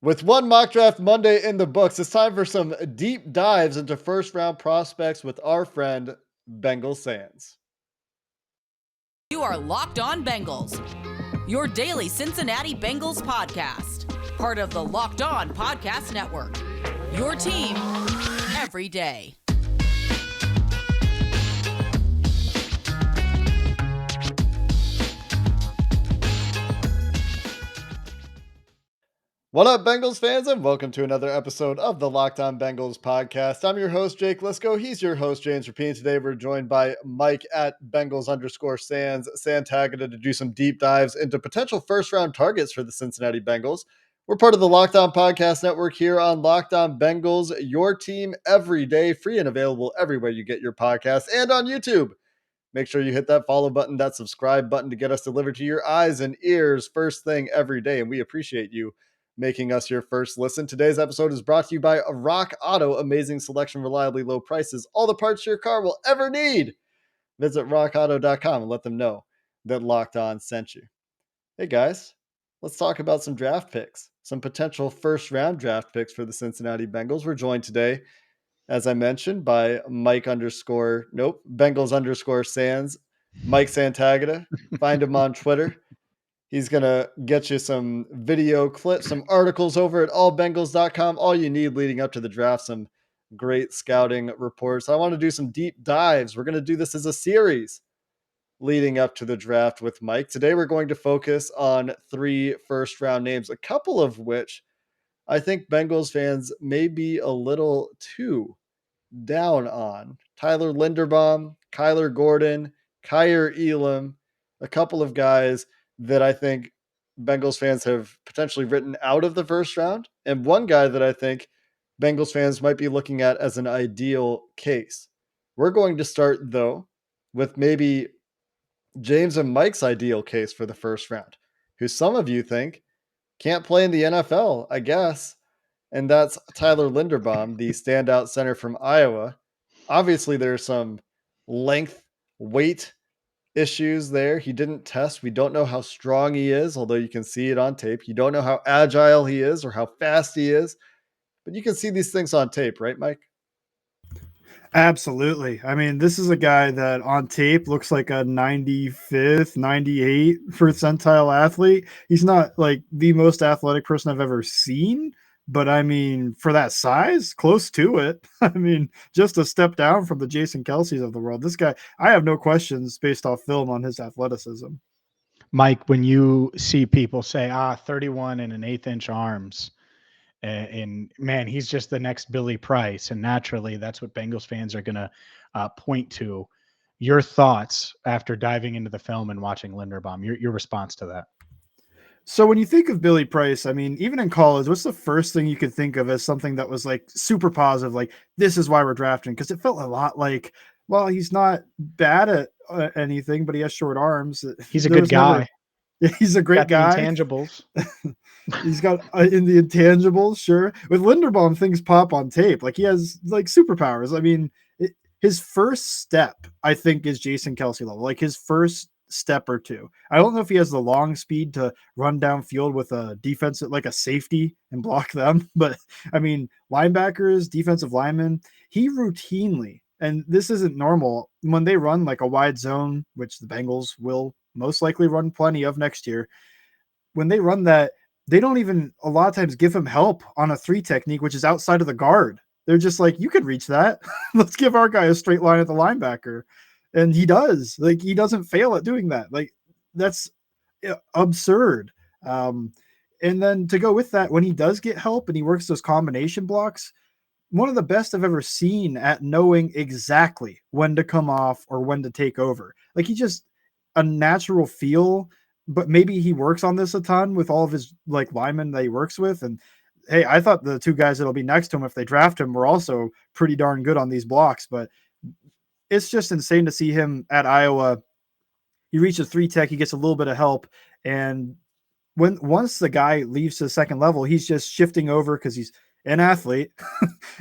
With one mock draft Monday in the books, it's time for some deep dives into first round prospects with our friend Bengals Sands. You are Locked On Bengals, your daily Cincinnati Bengals podcast, part of the Locked On Podcast Network, your team every day. What up, Bengals fans, and welcome to another episode of the Locked On Bengals podcast. I'm your host, Jake Liscow. He's your host, James Rapien. Today, we're joined by Mike at Bengals_Sands Santagata to do some deep dives into potential first-round targets for the Cincinnati Bengals. We're part of the Locked On Podcast Network here on Locked On Bengals, your team every day, free and available everywhere you get your podcasts and on YouTube. Make sure you hit that follow button, that subscribe button to get us delivered to your eyes and ears first thing every day, and we appreciate you making us your first listen. Today's episode is brought to you by Rock Auto. Amazing selection, reliably low prices, all the parts your car will ever need. Visit rockauto.com and let them know that Locked On sent you. Hey guys, let's talk about some draft picks, some potential first round draft picks for the Cincinnati Bengals. We're joined today, as I mentioned, by Bengals_Sands, Mike Santagata. Find him on Twitter. He's going to get you some video clips, some articles over at allbengals.com. All you need leading up to the draft, some great scouting reports. I want to do some deep dives. We're going to do this as a series leading up to the draft with Mike. Today, we're going to focus on 3 first-round names, a couple of which I think Bengals fans may be a little too down on. Tyler Linderbaum, Kyler Gordon, Kaiir Elam, a couple of guys that I think Bengals fans have potentially written out of the first round, and one guy that I think Bengals fans might be looking at as an ideal case. We're going to start, though, with maybe James and Mike's ideal case for the first round, who some of you think can't play in the NFL, I guess, and that's Tyler Linderbaum, the standout center from Iowa. Obviously, there's some length, weight issues there. He didn't test. We don't know how strong he is, although you can see it on tape. You don't know how agile he is or how fast he is, but you can see these things on tape, right, Mike? Absolutely. I mean, this is a guy that on tape looks like a 95th, 98th percentile athlete. He's not like the most athletic person I've ever seen, but I mean, for that size, close to it. I mean, just a step down from the Jason Kelce's of the world. This guy, I have no questions based off film on his athleticism. Mike, when you see people say, 31 and an 1/8 inch arms, and man, he's just the next Billy Price. And naturally, that's what Bengals fans are going to point to. Your thoughts after diving into the film and watching Linderbaum, your response to that. So when you think of Billy Price, I mean, even in college, what's the first thing you could think of as something that was like super positive? Like, this is why we're drafting. Because it felt a lot like, well, he's not bad at anything, but he has short arms. He's a good guy. He's a great guy. Intangibles. He's got in the intangibles, sure. With Linderbaum, things pop on tape. Like he has like superpowers. I mean, his first step, I think, is Jason Kelce level. Like his first step or two. I don't know if he has the long speed to run downfield with a defensive, like a safety and block them. But I mean, linebackers, defensive linemen, he routinely, and this isn't normal, when they run like a wide zone, which the Bengals will most likely run plenty of next year. When they run that, they don't even a lot of times give him help on a 3 technique, which is outside of the guard. They're just like, you could reach that. Let's give our guy a straight line at the linebacker. And he does. Like, he doesn't fail at doing that. Like, that's absurd. And then to go with that, when he does get help and he works those combination blocks, one of the best I've ever seen at knowing exactly when to come off or when to take over. Like, he just a natural feel, but maybe he works on this a ton with all of his like linemen that he works with. And hey, I thought the 2 guys that'll be next to him, if they draft him, were also pretty darn good on these blocks, but it's just insane to see him at Iowa. He reaches 3 tech, he gets a little bit of help. And once the guy leaves to the second level, he's just shifting over because he's an athlete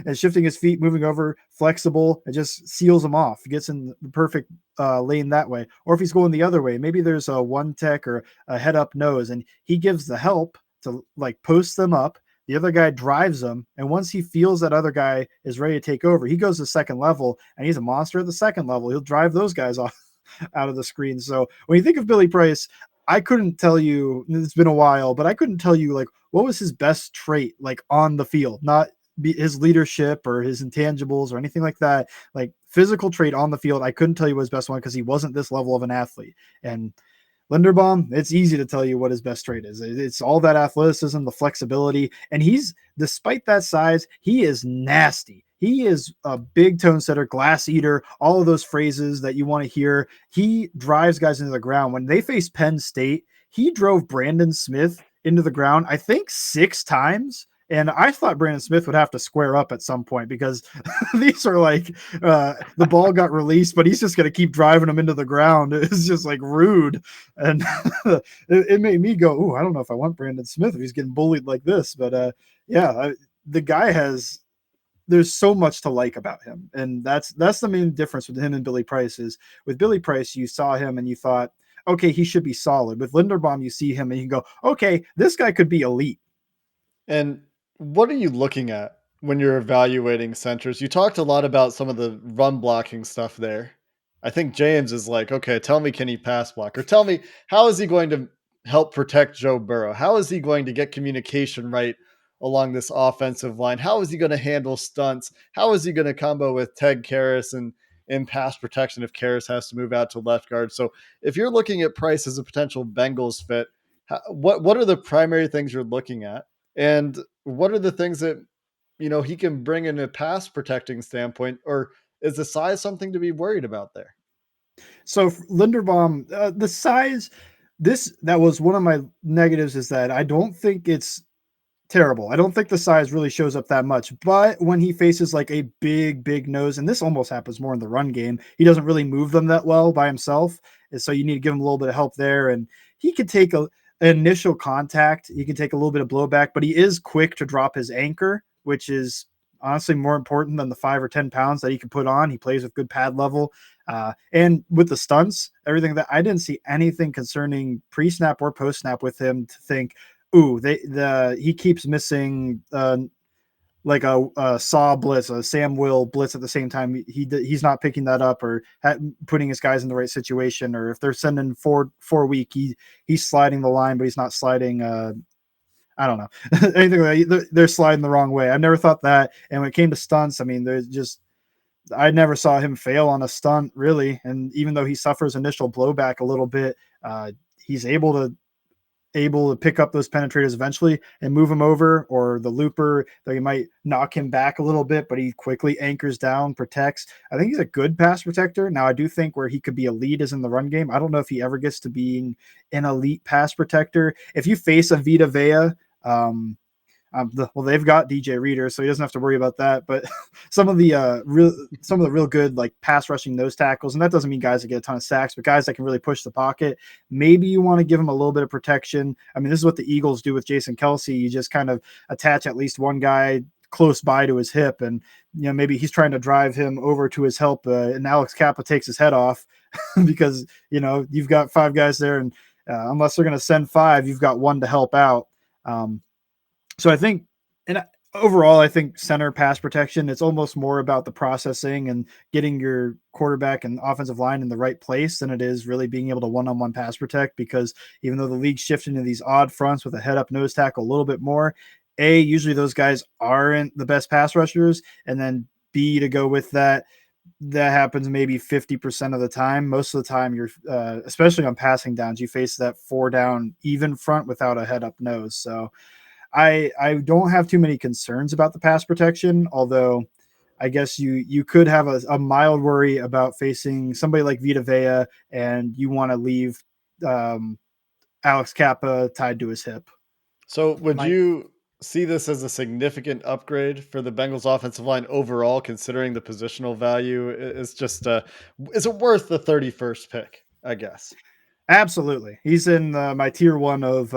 and shifting his feet, moving over, flexible, and just seals him off. He gets in the perfect lane that way. Or if he's going the other way, maybe there's a 1 tech or a head up nose, and he gives the help to like post them up, the other guy drives him. And once he feels that other guy is ready to take over, he goes to second level, and he's a monster at the second level. He'll drive those guys off out of the screen. So when you think of Billy Price, I couldn't tell you, it's been a while, but I couldn't tell you like what was his best trait like on the field, not his leadership or his intangibles or anything like that. Like physical trait on the field, I couldn't tell you what his best one because he wasn't this level of an athlete. And Linderbaum, it's easy to tell you what his best trait is. It's all that athleticism, the flexibility, and he's, despite that size, he is nasty. He is a big tone setter, glass eater, all of those phrases that you want to hear. He drives guys into the ground. When they faced Penn State, he drove Brandon Smith into the ground, I think 6 times. And I thought Brandon Smith would have to square up at some point because these are like the ball got released, but he's just going to keep driving them into the ground. It's just like rude. And it made me go, "Ooh, I don't know if I want Brandon Smith if he's getting bullied like this." But the guy there's so much to like about him. And that's the main difference with him and Billy Price is with Billy Price, you saw him and you thought, okay, he should be solid. With Linderbaum, you see him and you go, okay, this guy could be elite. And what are you looking at when you're evaluating centers? You talked a lot about some of the run blocking stuff there. I think James is like, okay, tell me, can he pass block? Or tell me, how is he going to help protect Joe Burrow? How is he going to get communication right along this offensive line? How is he going to handle stunts? How is he going to combo with Ted Karras and in pass protection if Karras has to move out to left guard? So if you're looking at Price as a potential Bengals fit, what are the primary things you're looking at? And what are the things that, he can bring in a pass protecting standpoint, or is the size something to be worried about there? So Linderbaum, the size, that was one of my negatives is that I don't think it's terrible. I don't think the size really shows up that much, but when he faces like a big nose, and this almost happens more in the run game, he doesn't really move them that well by himself. And so you need to give him a little bit of help there. And he could take an initial contact. He can take a little bit of blowback, but he is quick to drop his anchor, which is honestly more important than the 5 or 10 pounds that he can put on. He plays with good pad level. And with the stunts, everything that I didn't see anything concerning pre-snap or post-snap with him to think, ooh, he keeps missing like a saw blitz, a Sam Will blitz at the same time. He's not picking that up or putting his guys in the right situation. Or if they're sending four week, he's sliding the line, but he's not sliding. I don't know anything like they're sliding the wrong way. I've never thought that. And when it came to stunts, I mean, I never saw him fail on a stunt really. And even though he suffers initial blowback a little bit, he's able to pick up those penetrators eventually and move him over, or the looper that he might knock him back a little bit, but he quickly anchors down, protects. I think he's a good pass protector. Now I do think where he could be elite is in the run game. I don't know if he ever gets to being an elite pass protector. If you face a Vita Vea, they've got DJ Reader, so he doesn't have to worry about that. But some of the real good like pass rushing nose tackles, and that doesn't mean guys that get a ton of sacks, but guys that can really push the pocket. Maybe you want to give him a little bit of protection. I mean, this is what the Eagles do with Jason Kelce. You just kind of attach at least one guy close by to his hip, and maybe he's trying to drive him over to his help, and Alex Kappa takes his head off because you've got 5 guys there, and unless they're going to send 5, you've got 1 to help out. So I think, and overall, I think center pass protection, it's almost more about the processing and getting your quarterback and offensive line in the right place than it is really being able to one-on-one pass protect, because even though the league's shifting to these odd fronts with a head-up nose tackle a little bit more, usually those guys aren't the best pass rushers, and then B, to go with that happens maybe 50% of the time. Most of the time, you're especially on passing downs, you face that 4-down even front without a head-up nose. So I don't have too many concerns about the pass protection, although I guess you could have a mild worry about facing somebody like Vita Vea, and you want to leave Alex Kappa tied to his hip. So would you see this as a significant upgrade for the Bengals offensive line overall, considering the positional value? Is it worth the 31st pick, I guess? Absolutely. He's in my tier 1 of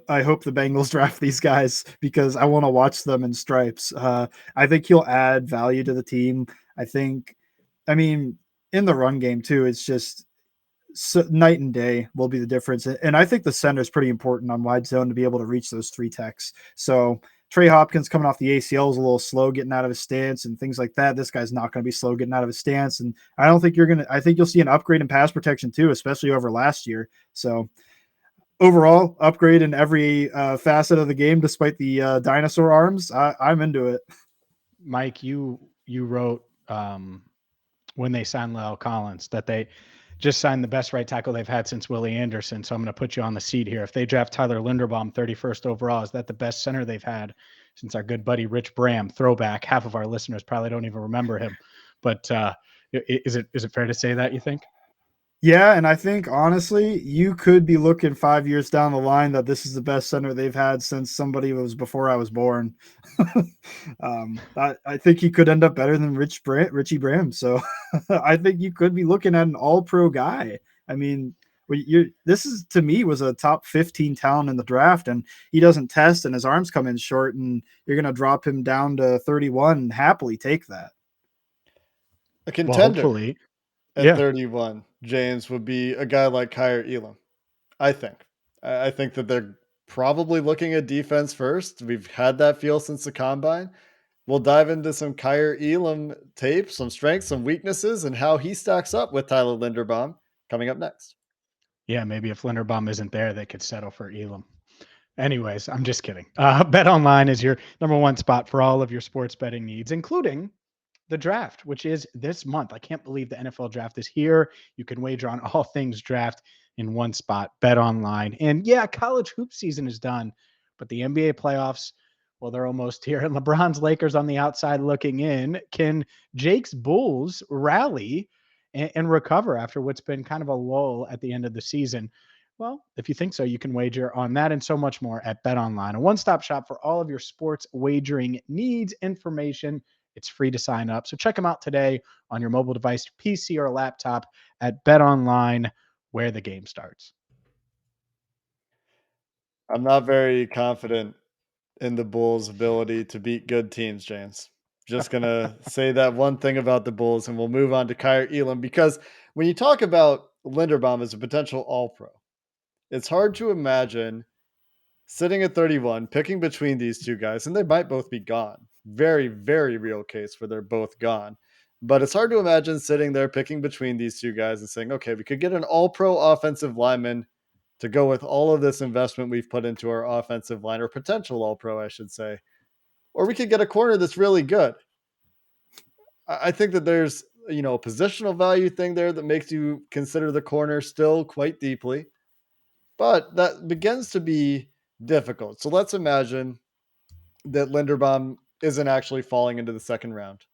I hope the Bengals draft these guys because I want to watch them in stripes. I think he'll add value to the team. I mean, in the run game too, it's just night and day will be the difference. And I think the center is pretty important on wide zone to be able to reach those 3 techs. So Trey Hopkins coming off the ACL is a little slow getting out of his stance and things like that. This guy's not going to be slow getting out of his stance. And I think you'll see an upgrade in pass protection too, especially over last year. So overall upgrade in every facet of the game, despite the dinosaur arms. I'm into it. Mike, you wrote when they signed Lyle Collins that they just signed the best right tackle they've had since Willie Anderson. So I'm going to put you on the seat here. If they draft Tyler Linderbaum 31st overall, is that the best center they've had since our good buddy Rich Bram? Throwback. Half of our listeners probably don't even remember him. But is it fair to say that, you think? Yeah, and I think honestly, you could be looking 5 years down the line that this is the best center they've had since somebody was before I was born. I think he could end up better than Richie Bram. So I think you could be looking at an all-pro guy. I mean, this is to me was a top 15 talent in the draft, and he doesn't test, and his arms come in short, and you're going to drop him down to 31 and happily take that. A contender. Well, hopefully. At 31, James, would be a guy like Kaiir Elam. I think that they're probably looking at defense first. We've had that feel since the combine. We'll dive into some Kaiir Elam tape, some strengths, some weaknesses, and how he stacks up with Tyler Linderbaum coming up next. Yeah, maybe if Linderbaum isn't there, they could settle for Elam. Anyways, I'm just kidding. BetOnline is your number one spot for all of your sports betting needs, including the draft, which is this month. I can't believe the NFL draft is here. You can wager on all things draft in one spot, BetOnline. And yeah, college hoop season is done, but the NBA playoffs, well, they're almost here. And LeBron's Lakers on the outside looking in. Can Jake's Bulls rally and recover after what's been kind of a lull at the end of the season? Well, if you think so, you can wager on that and so much more at BetOnline, a one-stop shop for all of your sports wagering needs. Information. It's free to sign up. So check them out today on your mobile device, PC, or laptop at BetOnline, where the game starts. I'm not very confident in the Bulls' ability to beat good teams, James. Just going to say that one thing about the Bulls, and we'll move on to Kaiir Elam, because when you talk about Linderbaum as a potential all-pro, it's hard to imagine sitting at 31, picking between these two guys, and they might both be gone. Very, very real case where they're both gone. But it's hard to imagine sitting there picking between these two guys and saying, okay, we could get an all-pro offensive lineman to go with all of this investment we've put into our offensive line, or potential all-pro, I should say. Or we could get a corner that's really good. I think that there's, a positional value thing there that makes you consider the corner still quite deeply. But that begins to be difficult. So let's imagine that Linderbaum isn't actually falling into the second round.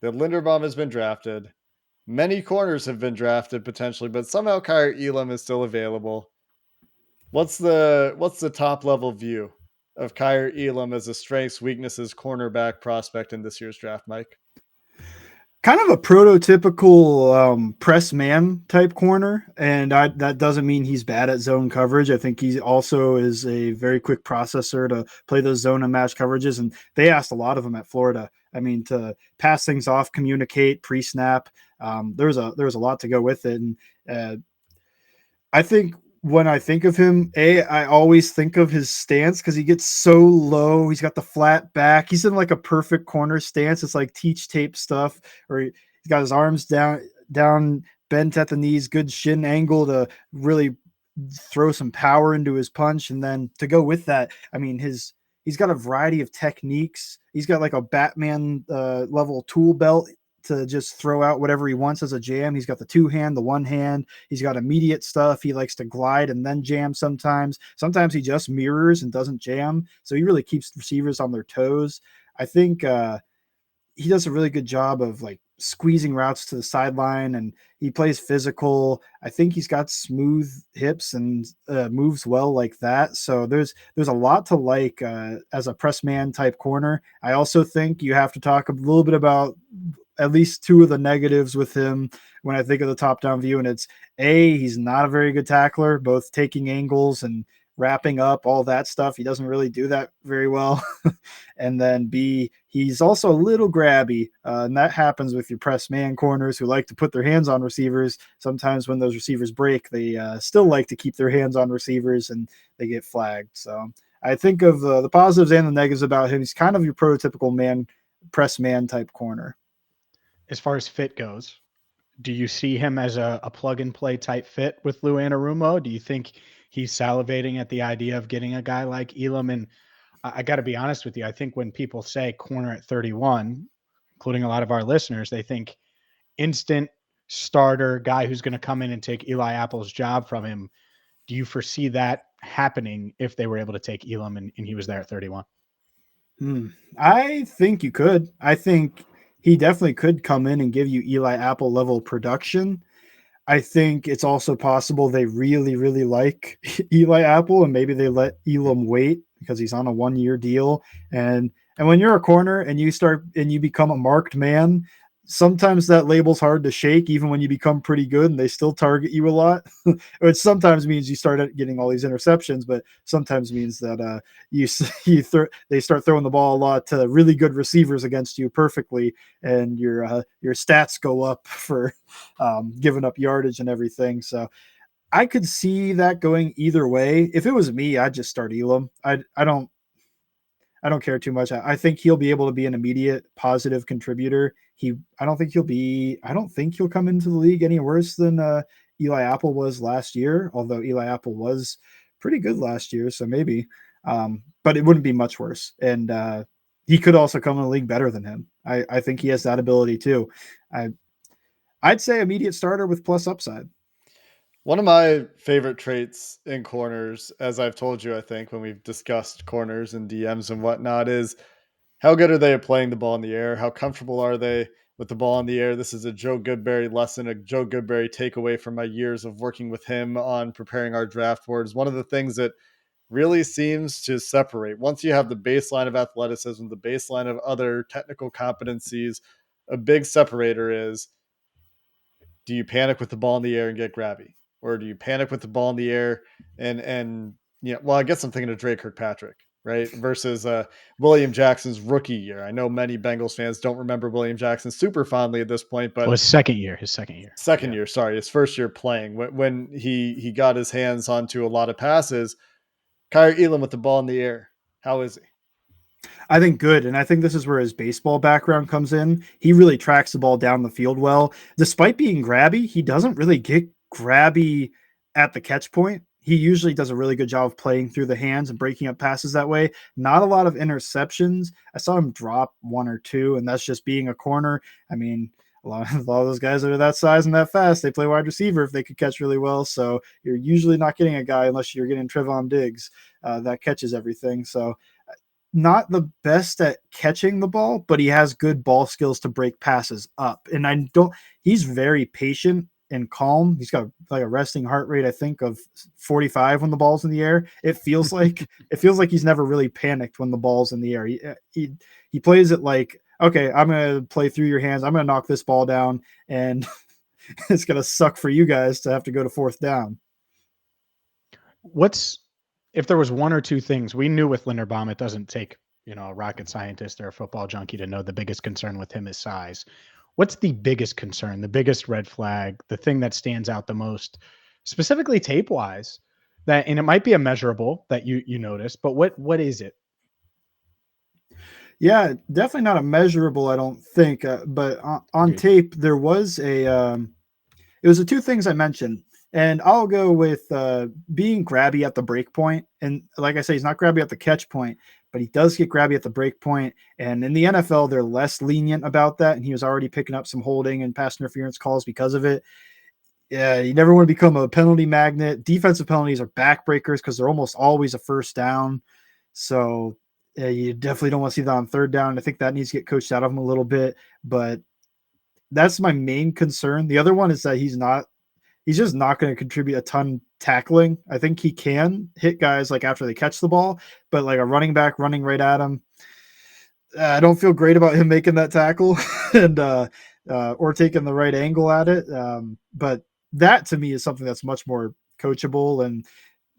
That Linderbaum has been drafted. Many corners have been drafted potentially, but somehow Kaiir Elam is still available. What's the top level view of Kaiir Elam as a strengths, weaknesses, cornerback prospect in this year's draft, Mike? Kind of a prototypical press man type corner, and that doesn't mean he's bad at zone coverage. I think he also is a very quick processor to play those zone and match coverages, and they asked a lot of him at Florida. I mean, to pass things off, communicate, pre-snap. There's a lot to go with it, and I think when I think of him, I always think of his stance because he gets so low. He's got the flat back. He's in like a perfect corner stance. It's like teach tape stuff, or he's got his arms down, bent at the knees, good shin angle to really throw some power into his punch. And then to go with that, I mean, he's got a variety of techniques. He's got like a Batman level tool belt to just throw out whatever he wants as a jam. He's got the two hand, the one hand. He's got immediate stuff. He likes to glide and then jam sometimes. Sometimes he just mirrors and doesn't jam. So he really keeps receivers on their toes. I think he does a really good job of like squeezing routes to the sideline, and he plays physical. I think he's got smooth hips and moves well like that. So there's a lot to like as a press man type corner. I also think you have to talk a little bit about at least two of the negatives with him when I think of the top-down view, and it's he's not a very good tackler, both taking angles and wrapping up, all that stuff. He doesn't really do that very well. And then B, he's also a little grabby, and that happens with your press man corners who like to put their hands on receivers. Sometimes when those receivers break, they still like to keep their hands on receivers, and they get flagged. So I think of the positives and the negatives about him. He's kind of your prototypical press man type corner. As far as fit goes, do you see him as a plug and play type fit with Lou Anarumo? Do you think he's salivating at the idea of getting a guy like Elam? And I got to be honest with you. I think when people say corner at 31, including a lot of our listeners, they think instant starter guy who's going to come in and take Eli Apple's job from him. Do you foresee that happening if they were able to take Elam and he was there at 31? I think you could. I think he definitely could come in and give you Eli Apple level production. I think it's also possible they really, really like Eli Apple and maybe they let Elam wait because he's on a 1-year deal. And when you're a corner and you become a marked man, sometimes that label's hard to shake, even when you become pretty good and they still target you a lot, which sometimes means you start getting all these interceptions, but sometimes means that they start throwing the ball a lot to really good receivers against you perfectly, and your stats go up for giving up yardage and everything. So I could see that going either way. If it was me, I'd just start Elam. I don't care too much. I think he'll be able to be an immediate positive contributor. I don't think he'll come into the league any worse than Eli Apple was last year, although Eli Apple was pretty good last year, so maybe. But it wouldn't be much worse. And he could also come in the league better than him. I think he has that ability too. I'd say immediate starter with plus upside. One of my favorite traits in corners, as I've told you, I think, when we've discussed corners and DMs and whatnot, is how good are they at playing the ball in the air? How comfortable are they with the ball in the air? This is a Joe Goodberry lesson, a Joe Goodberry takeaway from my years of working with him on preparing our draft boards. One of the things that really seems to separate, once you have the baseline of athleticism, the baseline of other technical competencies, a big separator is, do you panic with the ball in the air and get grabby? Or do you panic with the ball in the air and well, I guess I'm thinking of Drake Kirkpatrick, right? Versus William Jackson's rookie year. I know many Bengals fans don't remember William Jackson super fondly at this point, but His second year. Second year, sorry, his first year playing. When he got his hands onto a lot of passes, Kaiir Elam with the ball in the air. How is he? I think good. And I think this is where his baseball background comes in. He really tracks the ball down the field well. Despite being grabby, he doesn't really get grabby at the catch point. He usually does a really good job of playing through the hands and breaking up passes that way. Not a lot of interceptions. I saw him drop 1 or 2, and that's just being a corner. I mean, a lot of those guys that are that size and that fast, they play wide receiver if they could catch really well. So you're usually not getting a guy unless you're getting Trevon Diggs that catches everything. So not the best at catching the ball, but he has good ball skills to break passes up. And he's very patient and calm. He's got like a resting heart rate, I think, of 45 when the ball's in the air. It feels like he's never really panicked when the ball's in the air. He plays it like, okay, I'm going to play through your hands. I'm going to knock this ball down, and it's going to suck for you guys to have to go to 4th down. If there was 1 or 2 things we knew with Linderbaum, it doesn't take, a rocket scientist or a football junkie to know the biggest concern with him is size. What's the biggest concern, the biggest red flag, the thing that stands out the most, specifically tape wise, and it might be a measurable that you notice, but what is it? Yeah, definitely not a measurable, I don't think. But on tape, there was it was the 2 things I mentioned. And I'll go with being grabby at the break point. And like I say, he's not grabby at the catch point, but he does get grabby at the break point. And in the NFL, they're less lenient about that. And he was already picking up some holding and pass interference calls because of it. Yeah, you never want to become a penalty magnet. Defensive penalties are backbreakers because they're almost always a 1st down. So you definitely don't want to see that on 3rd down. I think that needs to get coached out of him a little bit. But that's my main concern. The other one is that he's just not going to contribute a ton tackling. I think he can hit guys like after they catch the ball, but like a running back running right at him, I don't feel great about him making that tackle and or taking the right angle at it. But that to me is something that's much more coachable. And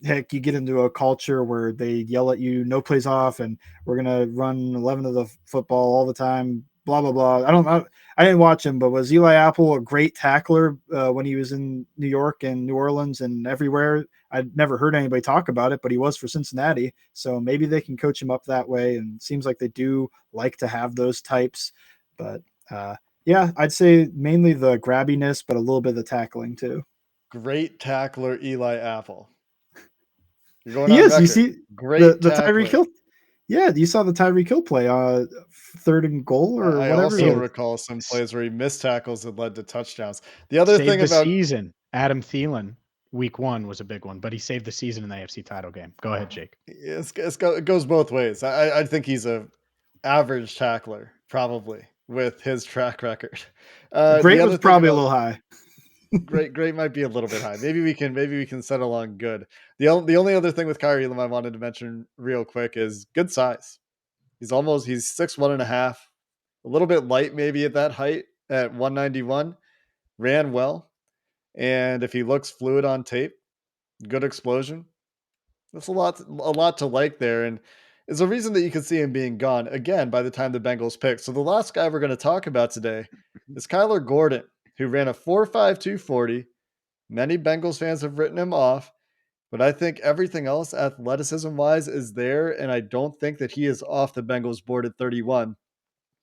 heck, you get into a culture where they yell at you, no plays off, and we're going to run 11 of the football all the time, blah, blah, blah. I didn't watch him, but was Eli Apple a great tackler when he was in New York and New Orleans and everywhere? I'd never heard anybody talk about it, but he was for Cincinnati. So maybe they can coach him up that way. And it seems like they do like to have those types. But yeah, I'd say mainly the grabbiness, but a little bit of the tackling too. Great tackler, Eli Apple. You're going He on is. record. You see Great the tackler. Tyreek Hill. Yeah, you saw the Tyreek Hill play, 3rd and goal or I whatever. also Yeah. recall some plays where he missed tackles that led to touchdowns. The other Saved thing the about season. Adam Thielen, week 1 was a big one, but he saved the season in the AFC title game. Go ahead, Jake. it goes both ways. I think he's a average tackler, probably, with his track record. Great The was other thing probably a about little high. great might be a little bit high. Maybe we can settle on good. The only other thing with Kaiir Elam I wanted to mention real quick is good size. He's 6'1.5", a little bit light maybe at that height at 191. Ran well, and if he looks fluid on tape, good explosion. That's a lot to like there, and is a reason that you can see him being gone again by the time the Bengals pick. So the last guy we're going to talk about today is Kyler Gordon, who ran a 4.52 40. Many Bengals fans have written him off, but I think everything else athleticism wise is there, and I don't think that he is off the Bengals board at 31.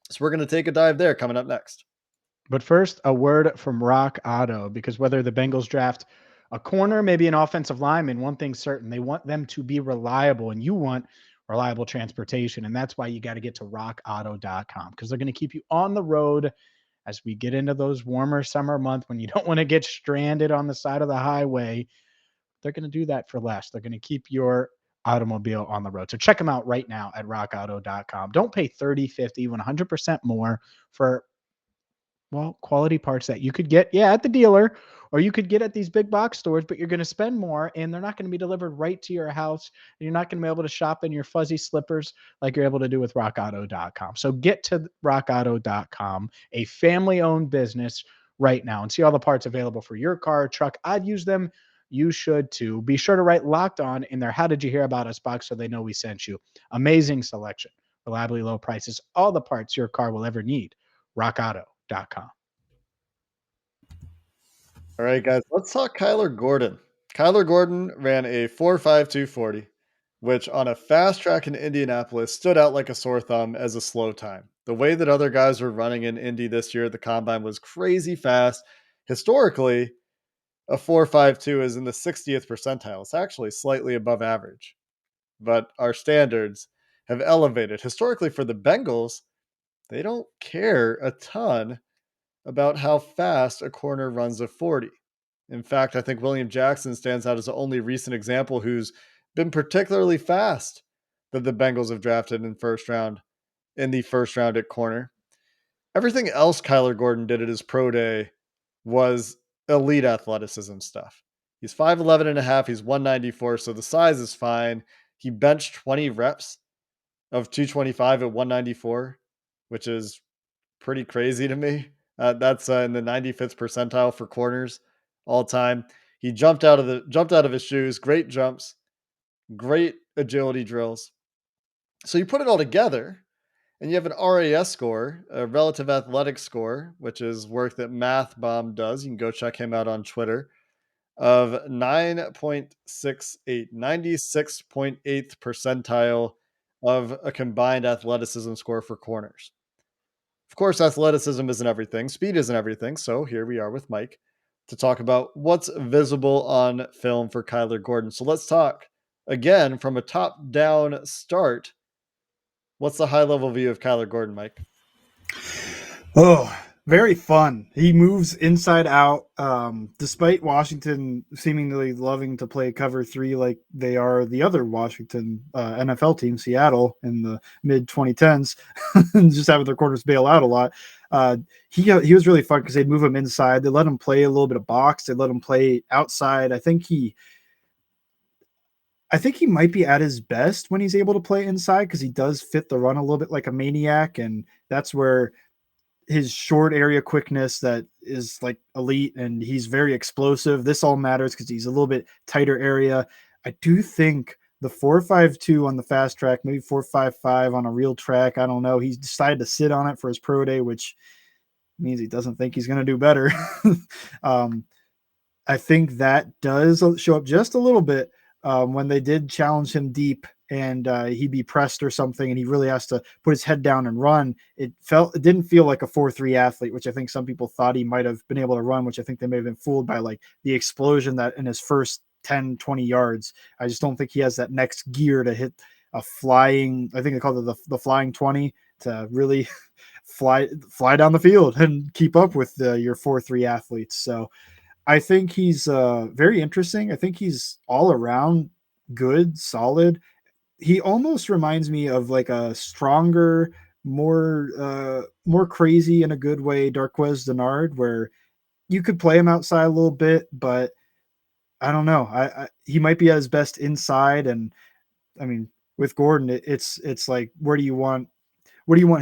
So we're going to take a dive there coming up next. But first, a word from Rock Auto, because whether the Bengals draft a corner, maybe an offensive lineman, one thing's certain, they want them to be reliable, and you want reliable transportation. And that's why you got to get to rockauto.com, because they're going to keep you on the road as we get into those warmer summer months when you don't want to get stranded on the side of the highway. They're going to do that for less. They're going to keep your automobile on the road. So check them out right now at rockauto.com. Don't pay 30, 50, even 100% more for quality parts that you could get, at the dealer, or you could get at these big box stores, but you're going to spend more and they're not going to be delivered right to your house. And you're not going to be able to shop in your fuzzy slippers like you're able to do with rockauto.com. So get to rockauto.com, a family owned business right now, and see all the parts available for your car or truck. I'd use them. You should too. Be sure to write Locked On in their How Did You Hear About Us box so they know we sent you. Amazing selection, reliably low prices, all the parts your car will ever need. rockauto.com. All right, guys, let's talk Kyler Gordon. Kyler Gordon ran a 4.52 40, which on a fast track in Indianapolis stood out like a sore thumb as a slow time. The way that other guys were running in Indy this year at the combine was crazy fast. Historically, a 4.52 is in the 60th percentile. It's actually slightly above average, but our standards have elevated. Historically, for the Bengals, they don't care a ton about how fast a corner runs a 40. In fact, I think William Jackson stands out as the only recent example who's been particularly fast that the Bengals have drafted in the first round at corner. Everything else Kyler Gordon did at his pro day was elite athleticism stuff. He's 5'11 and a half, he's 194, so the size is fine. He benched 20 reps of 225 at 194, which is pretty crazy to me. That's in the 95th percentile for corners all time. He jumped out of his shoes, great jumps, great agility drills. So you put it all together and you have an RAS score, a relative athletic score, which is work that Math Bomb does. You can go check him out on Twitter, of 9.68, 96.8th percentile of a combined athleticism score for corners. Of course, athleticism isn't everything. Speed isn't everything. So here we are with Mike to talk about what's visible on film for Kyler Gordon. So let's talk again from a top-down start. What's the high-level view of Kyler Gordon, Mike? Oh, very fun. He moves inside out. Despite Washington seemingly loving to play cover 3 like they are the other Washington NFL team, Seattle, in the mid 2010s, and just having their corners bail out a lot. He was really fun because they'd move him inside. They let him play a little bit of box. They let him play outside. I think he might be at his best when he's able to play inside because he does fit the run a little bit like a maniac, and that's where his short area quickness that is like elite, and he's very explosive. This all matters because he's a little bit tighter area. I do think the 4.52 on the fast track, maybe 4.55 on a real track. I don't know. He's decided to sit on it for his pro day, which means he doesn't think he's going to do better. I think that does show up just a little bit when they did challenge him deep and he'd be pressed or something and he really has to put his head down and run. It didn't feel like a 4.3 athlete, which I think some people thought he might have been able to run, which I think they may have been fooled by like the explosion that in his first 10, 20 yards. I just don't think he has that next gear to hit a flying, I think they call it the flying 20 to really fly down the field and keep up with your 4.3 athletes. So I think he's very interesting. I think he's all around good, solid. He almost reminds me of like a stronger, more crazy in a good way, Darqueze Dennard, where you could play him outside a little bit, but I don't know. He might be at his best inside, and I mean with Gordon, it's like what do you want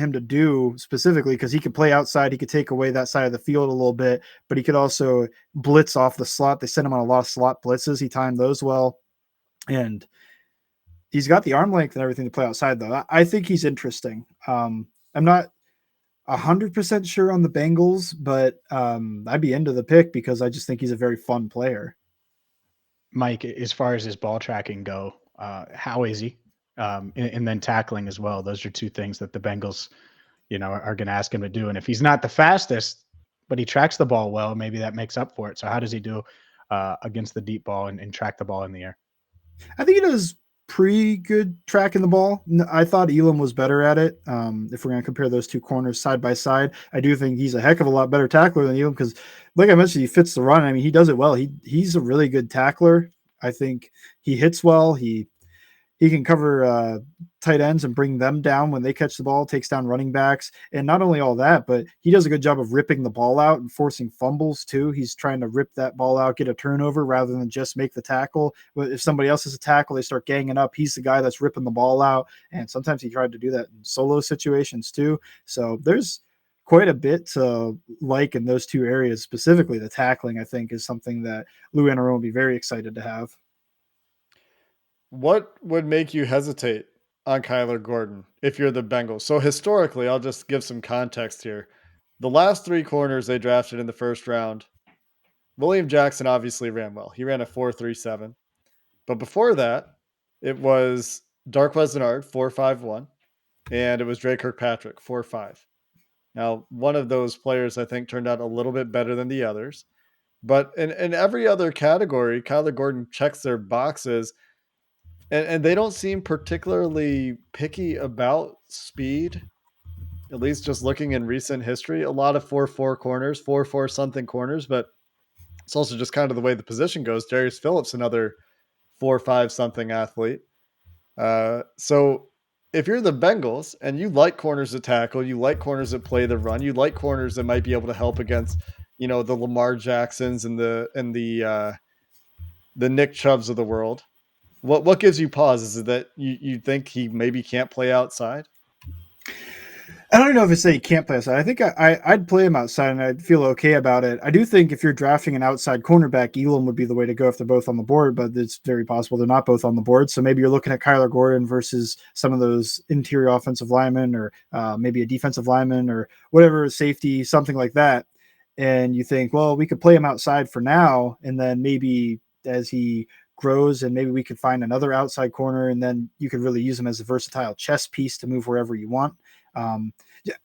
him to do specifically? Because he could play outside, he could take away that side of the field a little bit, but he could also blitz off the slot. They sent him on a lot of slot blitzes. He timed those well, and he's got the arm length and everything to play outside, though. I think he's interesting. I'm not 100% sure on the Bengals, but I'd be into the pick because I just think he's a very fun player. Mike, as far as his ball tracking go, how is he? And then tackling as well. Those are two things that the Bengals, are going to ask him to do. And if he's not the fastest, but he tracks the ball well, maybe that makes up for it. So how does he do against the deep ball and track the ball in the air? I think he does pretty good tracking the ball. I thought Elam was better at it. If we're going to compare those two corners side by side, I do think he's a heck of a lot better tackler than Elam because, like I mentioned, he fits the run. I mean, he does it well. He's a really good tackler. I think he hits well. He can cover tight ends and bring them down when they catch the ball, takes down running backs. And not only all that, but he does a good job of ripping the ball out and forcing fumbles too. He's trying to rip that ball out, get a turnover rather than just make the tackle. But if somebody else is a tackle, they start ganging up. He's the guy that's ripping the ball out. And sometimes he tried to do that in solo situations too. So there's quite a bit to like in those two areas. Specifically, the tackling, I think, is something that Lou Anarumo will be very excited to have. What would make you hesitate on Kyler Gordon if you're the Bengals? So historically, I'll just give some context here. The last three corners they drafted in the first round, William Jackson obviously ran well. He ran a 4.37. But before that, it was Darqueze Dennard, 4.51, and it was Dre Kirkpatrick, 4.5. Now, one of those players I think turned out a little bit better than the others. But in every other category, Kyler Gordon checks their boxes. And they don't seem particularly picky about speed, at least just looking in recent history. A lot of 4.4 corners, 4.4 something corners, but it's also just kind of the way the position goes. Darius Phillips, another 4.5 something athlete. So if you're the Bengals and you like corners to tackle, you like corners that play the run, you like corners that might be able to help against, the Lamar Jacksons and the Nick Chubbs of the world. What gives you pause? Is it that you think he maybe can't play outside? I don't know if it's that he can't play outside. I think I'd play him outside and I'd feel okay about it. I do think if you're drafting an outside cornerback, Elam would be the way to go if they're both on the board, but it's very possible they're not both on the board. So maybe you're looking at Kyler Gordon versus some of those interior offensive linemen or maybe a defensive lineman or whatever, safety, something like that. And you think, well, we could play him outside for now. And then maybe as he grows and maybe we could find another outside corner and then you could really use him as a versatile chess piece to move wherever you want.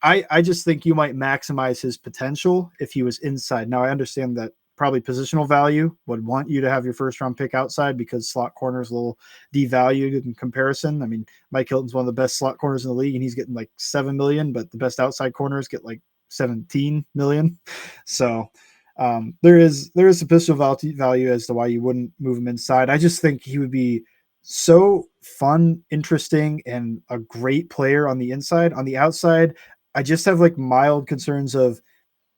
I just think you might maximize his potential if he was inside. Now I understand that probably positional value would want you to have your first round pick outside because slot corners a little devalued in comparison. I mean, Mike Hilton's one of the best slot corners in the league and he's getting like 7 million, but the best outside corners get like 17 million. So there is a positional value as to why you wouldn't move him inside. I just think he would be so fun, interesting, and a great player on the inside. On the outside, I just have like mild concerns of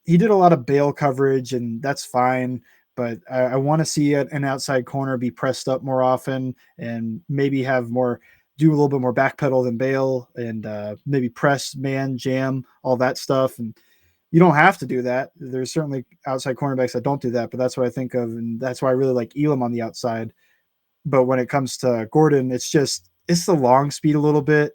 he did a lot of bail coverage and that's fine, but I want to see an outside corner be pressed up more often and maybe do a little bit more backpedal than bail and maybe press, man, jam, all that stuff. And you don't have to do that. There's certainly outside cornerbacks that don't do that, but that's what I think of. And that's why I really like Elam on the outside. But when it comes to Gordon, it's the long speed a little bit.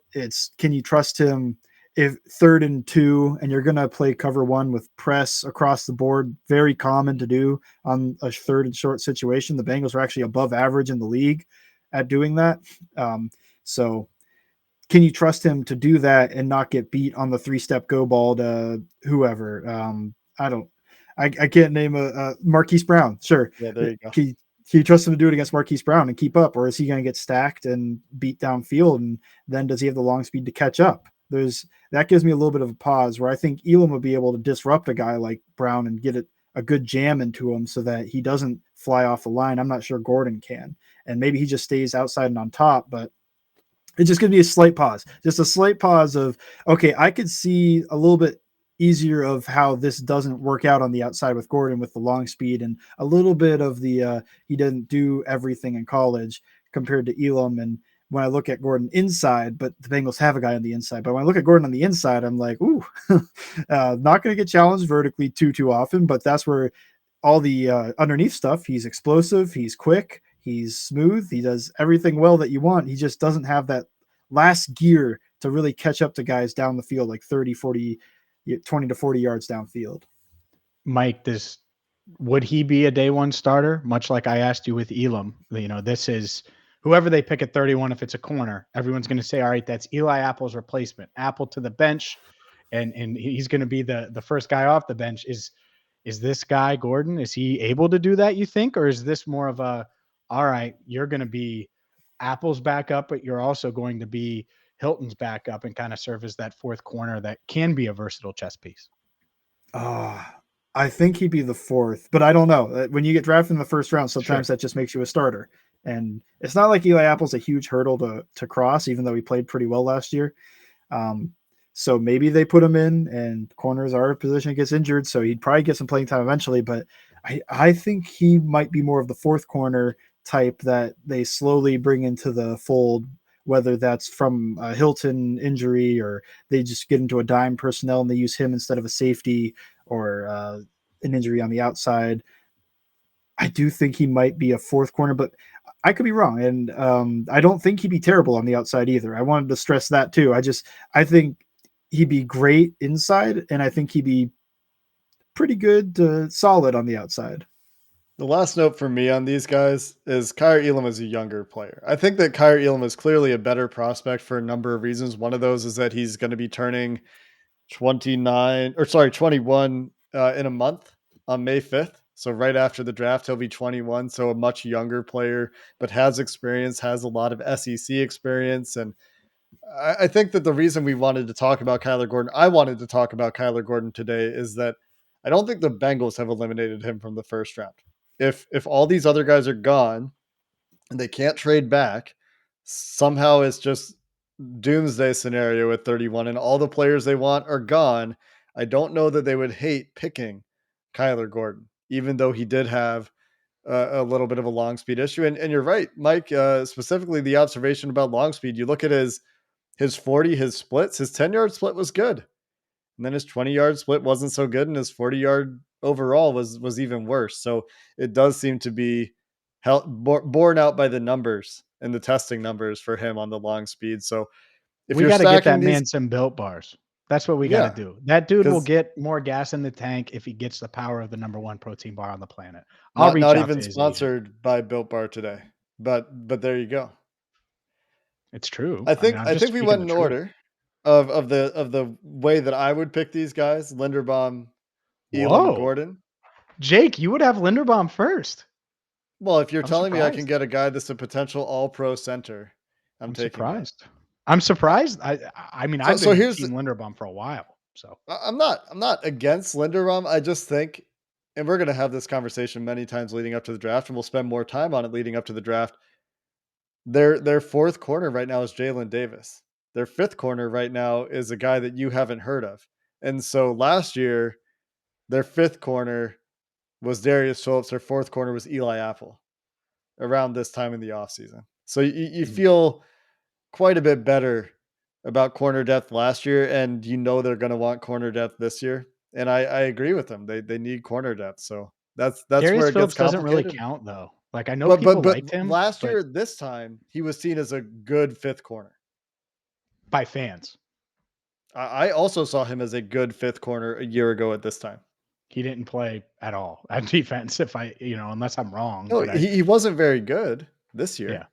Can you trust him if 3rd and 2 and you're going to play cover 1 with press across the board? Very common to do on a 3rd and short situation. The Bengals are actually above average in the league at doing that. So can you trust him to do that and not get beat on the 3-step go ball to whoever? I can't name a Marquise Brown. Sure. Yeah, there you go. Can you trust him to do it against Marquise Brown and keep up, or is he going to get stacked and beat downfield? And then does he have the long speed to catch up? That gives me a little bit of a pause where I think Elam would be able to disrupt a guy like Brown and get a good jam into him so that he doesn't fly off the line. I'm not sure Gordon can, and maybe he just stays outside and on top, but it just gives me a slight pause, just a slight pause of, okay, I could see a little bit easier of how this doesn't work out on the outside with Gordon with the long speed, and a little bit of the he didn't do everything in college compared to Elam. And when I look at Gordon inside, but the Bengals have a guy on the inside, but when I look at Gordon on the inside, I'm like, ooh, not going to get challenged vertically too often, but that's where all the underneath stuff, he's explosive, he's quick, he's smooth, he does everything well that you want. He just doesn't have that last gear to really catch up to guys down the field, like 30, 40, 20 to 40 yards downfield. Mike, would he be a day one starter? Much like I asked you with Elam, this is whoever they pick at 31. If it's a corner, everyone's going to say, all right, that's Eli Apple's replacement. Apple to the bench. And he's going to be the first guy off the bench. Is this guy Gordon? Is he able to do that, you think? Or is this more of all right, you're going to be Apple's backup, but you're also going to be Hilton's backup and kind of serve as that 4th corner that can be a versatile chess piece? I think he'd be the 4th, but I don't know. When you get drafted in the 1st round, sometimes that just makes you a starter. And it's not like Eli Apple's a huge hurdle to cross, even though he played pretty well last year. So maybe they put him in, and corners are a position that gets injured, so he'd probably get some playing time eventually. But I think he might be more of the 4th corner type that they slowly bring into the fold, whether that's from a Hilton injury or they just get into a dime personnel and they use him instead of a safety, or an injury on the outside. I do think he might be a 4th corner, but I could be wrong. And I don't think he'd be terrible on the outside either. I wanted to stress that too. I think he'd be great inside, and I think he'd be pretty good to solid on the outside. The last note for me on these guys is Kaiir Elam is a younger player. I think that Kaiir Elam is clearly a better prospect for a number of reasons. One of those is that he's going to be turning 21 in a month on May 5th. So right after the draft, he'll be 21. So a much younger player, but has experience, has a lot of SEC experience. And I think that the reason we wanted to talk about Kyler Gordon, I wanted to talk about Kyler Gordon today, is that I don't think the Bengals have eliminated him from the 1st round. If all these other guys are gone and they can't trade back, somehow it's just doomsday scenario at 31 and all the players they want are gone. I don't know that they would hate picking Kyler Gordon, even though he did have a little bit of a long speed issue. And you're right, Mike, specifically the observation about long speed. You look at his 40, his splits, his 10-yard split was good. And then his 20-yard split wasn't so good. And his 40-yard overall was even worse. So it does seem to be borne out by the numbers and the testing numbers for him on the long speed. So if we you're got to get that stacking man some Built Bars. That's what we got to do. That dude will get more gas in the tank if he gets the power of the #1 protein bar on the planet. I'll reach not out even to his sponsored agent. by Built Bar today, but there you go. It's true. I think I'm just we speaking went the in truth. order of the way that I would pick these guys: Linderbaum, Elam, Whoa, Gordon. Jake, you would have Linderbaum first. Well, if you're I'm telling me I can surprised. get a guy that's a potential All-Pro center, I'm I'm taking that. surprised. I'm surprised. I mean, I've So been here's Team Linderbaum for a while. So I'm not against Linderbaum. I just think, and we're going to have this conversation many times leading up to the draft, and we'll spend more time on it leading up to the draft. Their 4th corner right now is Jalen Davis. Their 5th corner right now is a guy that you haven't heard of. And so last year, their 5th corner was Darius Phillips. Their 4th corner was Eli Apple around this time in the offseason. So you feel quite a bit better about corner depth last year, and they're going to want corner depth this year. And I agree with them. They need corner depth. So that's where Darius it gets Phillips doesn't really complicated. count though. Like, I know But people but but liked him, last but year, this time, he was seen as a good fifth corner. by fans, I also saw him as a good fifth corner a year ago at this time. he didn't play at all at defense. If I, unless I'm wrong, No, but he wasn't very good this year. yeah.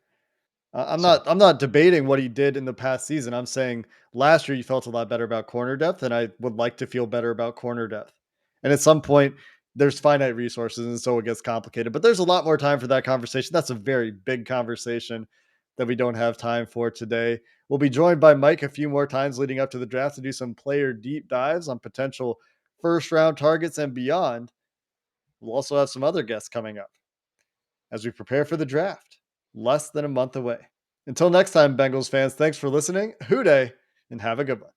I'm So not debating what he did in the past season. I'm saying last year you felt a lot better about corner depth, and I would like to feel better about corner depth. And at some point, there's finite resources, and so it gets complicated. But there's a lot more time for that conversation. That's a very big conversation that we don't have time for today. We'll be joined by Mike a few more times leading up to the draft to do some player deep dives on potential first round targets and beyond. We'll also have some other guests coming up as we prepare for the draft, less than a month away. Until next time, Bengals fans, thanks for listening. Hoo day, and have a good one.